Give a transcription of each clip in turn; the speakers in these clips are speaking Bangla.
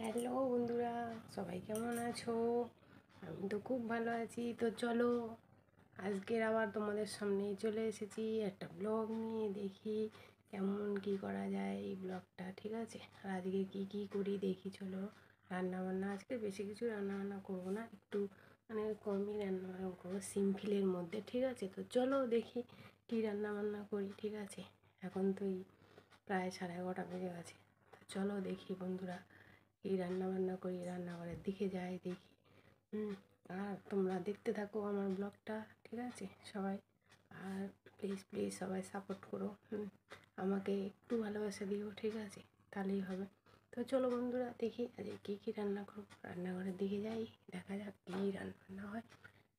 হ্যালো বন্ধুরা, সবাই কেমন আছো? আমি তো খুব ভালো আছি। তো চলো আজকের আবার তোমাদের সামনেই চলে এসেছি একটা ব্লগ নিয়ে। দেখি কেমন কি করা যায় এই ব্লগটা, ঠিক আছে? আর আজকে কি করি দেখি। চলো রান্নাবান্না, আজকে বেশি কিছু রান্নাবান্না করবো না, একটু মানে কমই রান্নাবান্না করবো, সিম্পলের মধ্যে, ঠিক আছে? তো চলো দেখি কী রান্নাবান্না করি, ঠিক আছে? এখন তো প্রায় 11:30 বেজে গেছে। তো চলো দেখি বন্ধুরা এই রান্নাবান্না করি, রান্নাঘরের দিকে যাই দেখি। আর তোমরা দেখতে থাকো আমার ব্লগটা, ঠিক আছে সবাই? আর প্লিজ প্লিজ সবাই সাপোর্ট করো, আমাকে একটু ভালোবাসা দিও, ঠিক আছে? তাহলেই হবে। তো চলো বন্ধুরা দেখি আজকে কী রান্না করবো, রান্নাঘরের দিকে যাই, দেখা যাক কী রান্না হয়,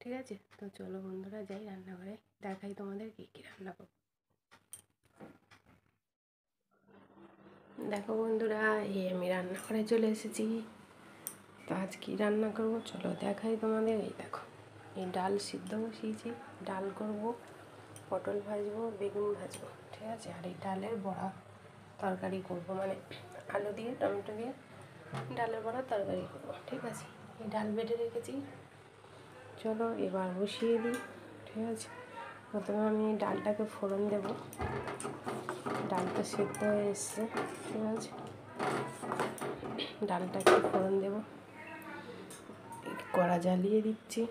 ঠিক আছে? তো চলো বন্ধুরা যাই রান্নাঘরে, দেখাই তোমাদের কী রান্না করবো। দেখো বন্ধুরা, এই আমি রান্নাঘরে চলে এসেছি। তো আজ কী রান্না করবো চলো দেখাই তোমাদের। এই দেখো, এই ডাল সিদ্ধ বসিয়েছি, ডাল করব, পটল ভাজবো, বেগুন ভাজবো, ঠিক আছে? আর এই ডালের বড়া তরকারি করব, মানে আলু দিয়ে টমেটো দিয়ে ডালের বড়া তরকারি করব, ঠিক আছে? এই ডাল বেটে রেখেছি, চলো এবার বসিয়ে দিই, ঠিক আছে? প্রথমে আমি ডালটাকে ফোড়ন দেব, ডালটা সিদ্ধ হয়ে এসছে, ঠিক আছে? ডালটাকে ফোড়ন দেব, কড়া জ্বালিয়ে দিচ্ছি,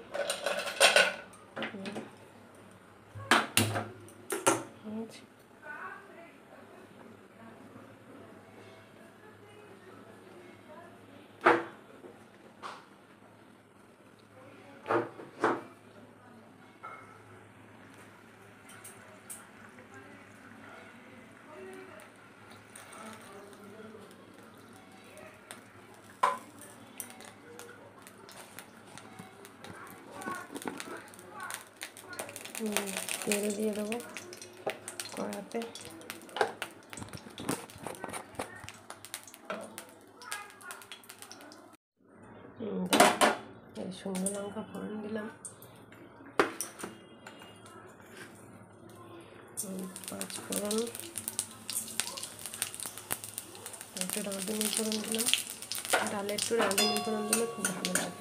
তেল দিয়ে দেবো কড়াতে, এই শুকনো লঙ্কা ফোড়ন দিলাম, 5 ফোড়ন, একটু রাঁধুনি ফোড়ন দিলাম। ডালে একটু রাঁধুনি ফোড়ন দিলে খুব ভালো লাগে।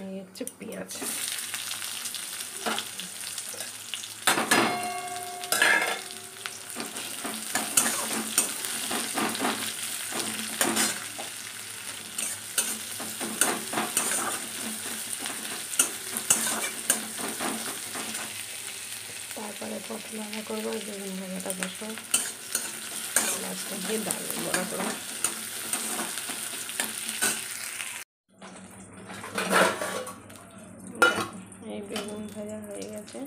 এই হচ্ছে পেঁয়াজ, তারপরে পটল ভাজা করবো, বেগুন ভাজাটা বসবো, লাস্টে দিয়ে ডাল বড়া করবো। এই বেগুন ভাজা হয়ে গেছে,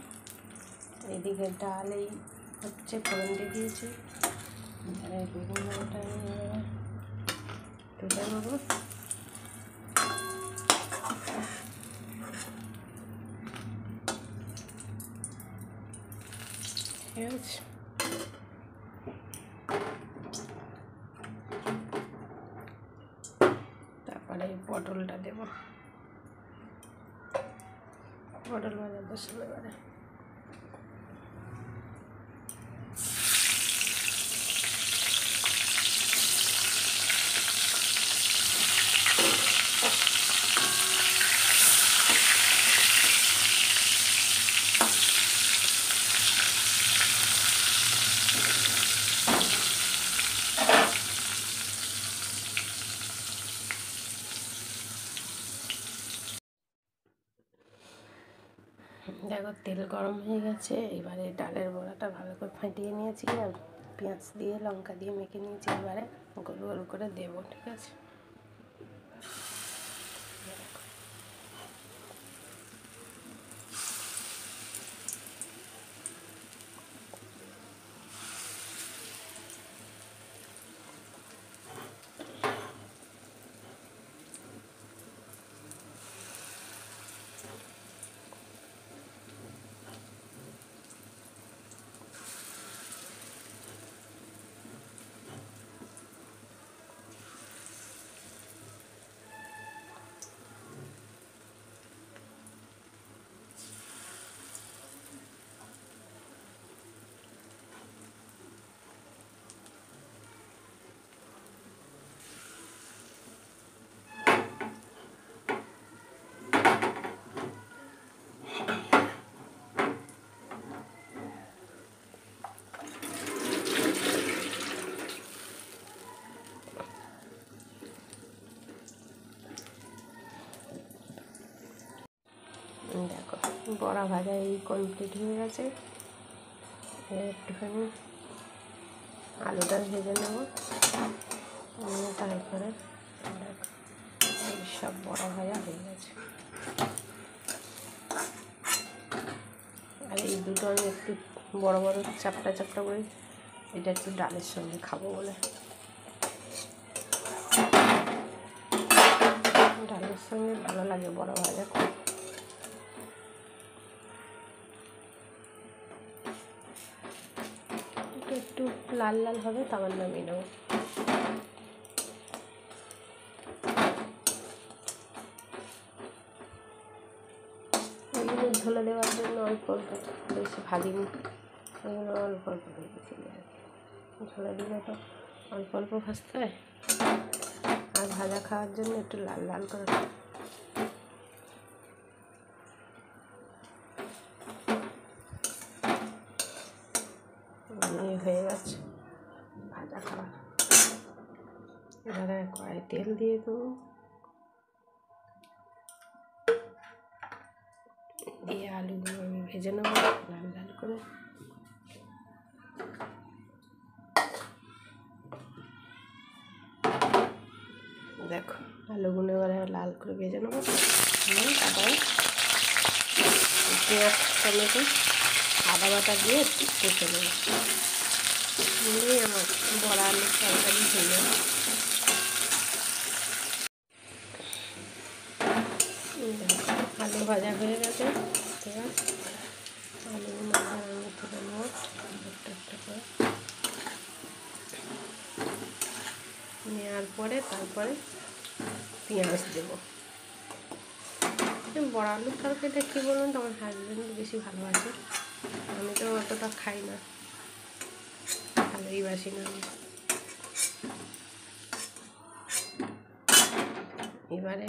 এদিকে ডাল এই হচ্ছে ফোড়ন দিয়ে দিয়েছি, এই বেগুন ভাজাটা তুলে নেবো। ঠিক আছে, তারপরে পটলটা দেবো, পটল ভাজা বসবে এবারে। দেখো তেল গরম হয়ে গেছে, এবারে ডালের বড়াটা ভালো করে ফাটিয়ে নিয়েছি আর পেঁয়াজ দিয়ে লঙ্কা দিয়ে মেখে নিয়েছি, এবারে গোল গোল করে দেবো, ঠিক আছে? বড়া ভাজা এই কমপ্লিট হয়ে গেছে। একটুখানি আলুটা ভেজে নেব, তারপরে এই সব বড়া ভাজা হয়ে গেছে। আর এই দুটো আমি একটু বড় বড় চাপটা চাপটা করে এটা একটু ডালের সঙ্গে খাবো বলে, ডালের সঙ্গে ভালো লাগে বড় ভাজা। একটু লাল লাল হবে তারপর নামিয়ে নেব। এগুলো ঝোলে দেওয়ার জন্য অল্প অল্প বেশি ভাজিনি, এগুলো অল্প অল্প ভেজেছি আর কি। ঝোলে দিলে তো অল্প অল্প ভাজতে হয়, আর ভাজা খাওয়ার জন্য একটু লাল লাল করে। হয়ে গেছে ভাজা খাওয়া। এবারে কড়াই তেল দিয়ে দেবো, দিয়ে আলুগুলো আমি ভেজে নেবো লাল লাল করে। দেখো আলুগুলো এবারে লাল করে ভেজে নেবো, তারপরে পেঁয়াজ টমেটো আদা বাটা দিয়ে কষে নেবো। নিলেই আমার বড়া আলুর তরকারি হয়ে যাবে। আলু ভাজা হয়ে গেছে, ঠিক আছে। আলুগুলো আমি তুলে নেবো একটা একটা করে, নেওয়ার পরে তারপরে পেঁয়াজ দেবো। বড় আলুর তরকারিটা কী বলুন তো, আমার হাজব্যান্ড বেশি ভালোবাসে, আমি তো অতটা খাই না, ভালোই বাসি না আমি। এবারে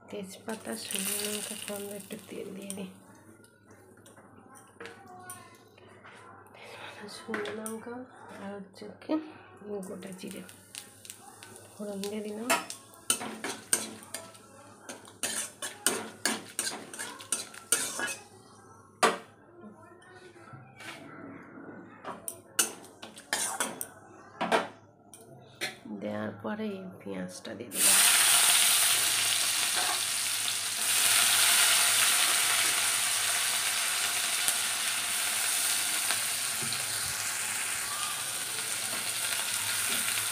তেজপাতা, শুকনো লঙ্কা ফোড়ন একটু তেল দিয়ে দিই। তেজপাতা, শুকনো লঙ্কা আর হচ্ছে কি গোটা জিরে ফোড়ন দিয়ে দিলাম। দেওয়ার পরে এই পেঁয়াজটা দিয়ে দিলাম।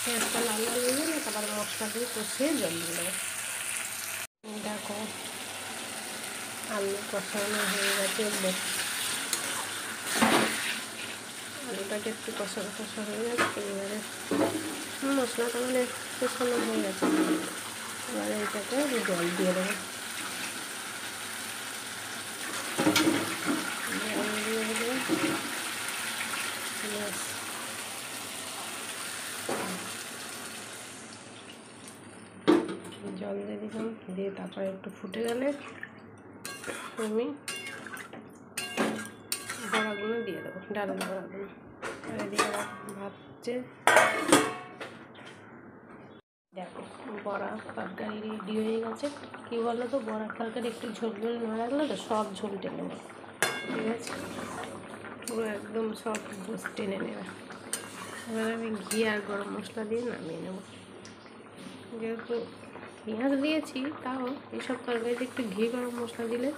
পেঁয়াজটা লাল লাল হয়ে গেলে তারপর মশলা দিয়ে কষিয়ে জল দিয়ে দেবো। দেখো আলু কষানো হয়ে গেছে, আলুটাকে একটু কষানো কষা হয়ে গেছে। এবারে মশলাটা মানে কষানো হয়ে গেছে, এবারে এটাকে জল দিয়ে দেবো। জল দিয়ে দেবো, জল দিয়ে দিলাম, দিয়ে তারপরে একটু ফুটে গেলে আমি বড়াগুলো দিয়ে দেবো, ডালের বড়াগুলো। আর এদিকে ভাবছে দেখো বড়া তরকারি রেডি হয়ে গেছে। কী বলো তো, বড়ার তরকারি একটু ঝোল ঝোল না রাখলে তো সব ঝোল টেনে নেবে, ঠিক আছে, পুরো একদম সব গোস টেনে নেবে। এবার আমি ঘি আর গরম মশলা দিয়ে নামিয়ে নেব। যেহেতু পেঁয়াজ দিয়েছি, তাও এইসব তরকারিতে একটু ঘি গরম মশলা দিলে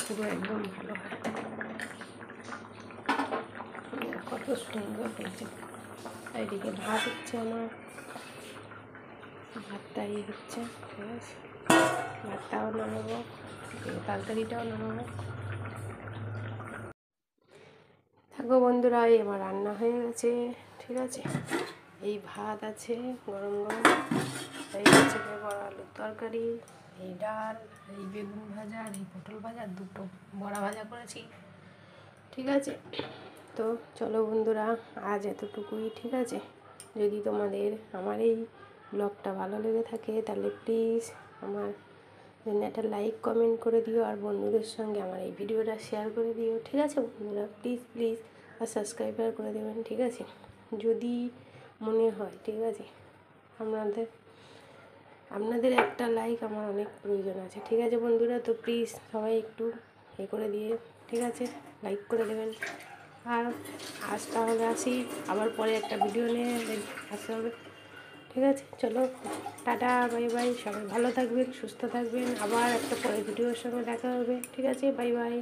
পুরো একদম ভালো হয়। কত সুন্দর হয়েছে। এদিকে ভাত হচ্ছে, আমার ভাতটা হচ্ছে, ঠিক আছে, ভাতটাও নামাবো, তরকারিটাও নামাবো। থাকো বন্ধুরা, এই আমার রান্না হয়ে গেছে, ঠিক আছে। এই ভাত আছে গরম গরম, এই হচ্ছে বড় আলুর তরকারি, এই ডাল, এই বেগুন ভাজা আর এই পটল ভাজা, দুটো বড়া ভাজা করেছি, ঠিক আছে। তো চলো বন্ধুরা, আজ এতটুকুই, ঠিক আছে। যদি তোমাদের আমার এই ব্লগটা ভালো লেগে থাকে তাহলে প্লিজ আমার জন্য একটা লাইক কমেন্ট করে দিও, আর বন্ধুদের সঙ্গে আমার এই ভিডিওটা শেয়ার করে দিও, ঠিক আছে বন্ধুরা, প্লিজ প্লিজ। আর সাবস্ক্রাইবার করে দেবেন, ঠিক আছে, যদি মনে হয়, ঠিক আছে। আপনাদের আপনাদের একটা লাইক আমার অনেক প্রয়োজন আছে, ঠিক আছে বন্ধুরা? তো প্লিজ সবাই একটু করে দিয়ে, ঠিক আছে, লাইক করে দেবেন। আর আজ তাহলে আসি, আবার পরে একটা ভিডিও নিয়ে আসতে হবে, ঠিক আছে? চলো, টাটা, বাই বাই। সবাই ভালো থাকবেন, সুস্থ থাকবেন, আবার একটা পরে ভিডিওর সঙ্গে দেখা হবে, ঠিক আছে? Bye bye.